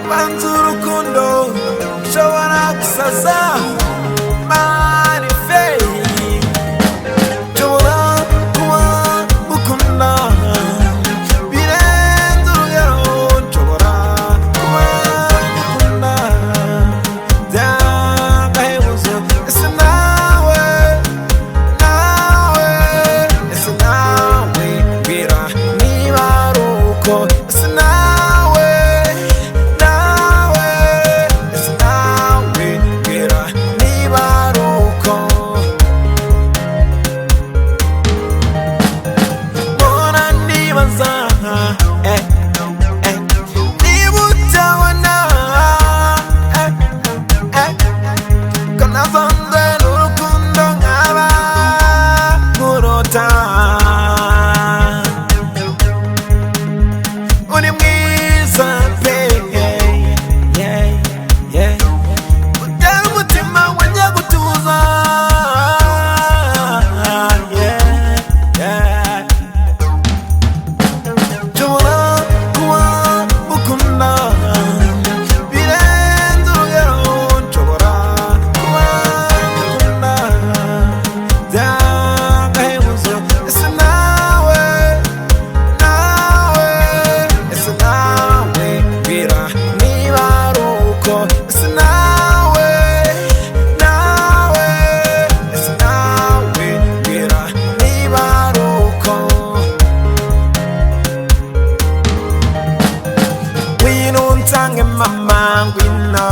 banza urukundo ushobora gusaza Man Fay nshobora kuba ukunda birenze urugero nshobora kuba ukunda byagahebuzo ese nawe ese nawe mbwira niba ari uko ese nawe ese nawe mbwira niba ari uko mbona nibaza niba utabona ko nazonze n'urukundo nkaba nkurota uri mwiza pe utera umutima wanjye gutuza nshobora kuba ukunda birenze urugero nshobora kuba ukunda byagahebuzo ese nawe ese nawe mbwira niba ari uko ese nawe ese nawe mbwira niba ari uko ngwino unsange mama ngwino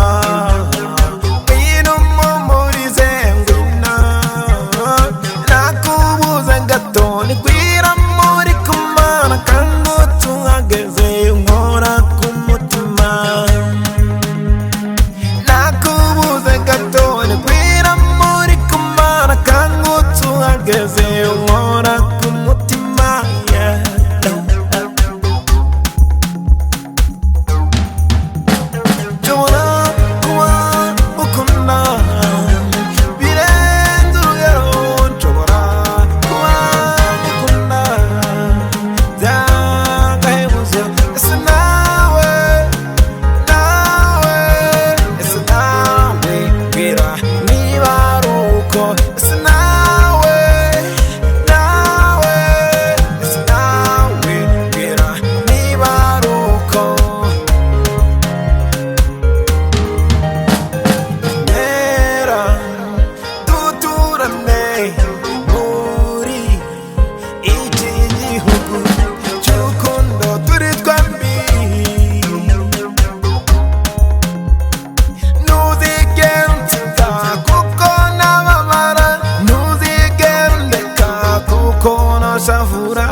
umumurize ngwino nakubuze gato nigwira muri kumana kandi tuhageze nkora ku mutima nakubuze gato nigwira muri kumana kandi tuhageze nkora ku mutima nshobora kuba ukunda birenze urugero nshobora kuba ukunda byagahebuzo ese nawe ese nawe mbwira niba ari uko ese nawe ese nawe mbwira niba ari uko ntera duturane muri iki gihugu cy'urukundo turi twembi ntuzigere unsita kuko nababara ntuzigere undeka kuko nashavura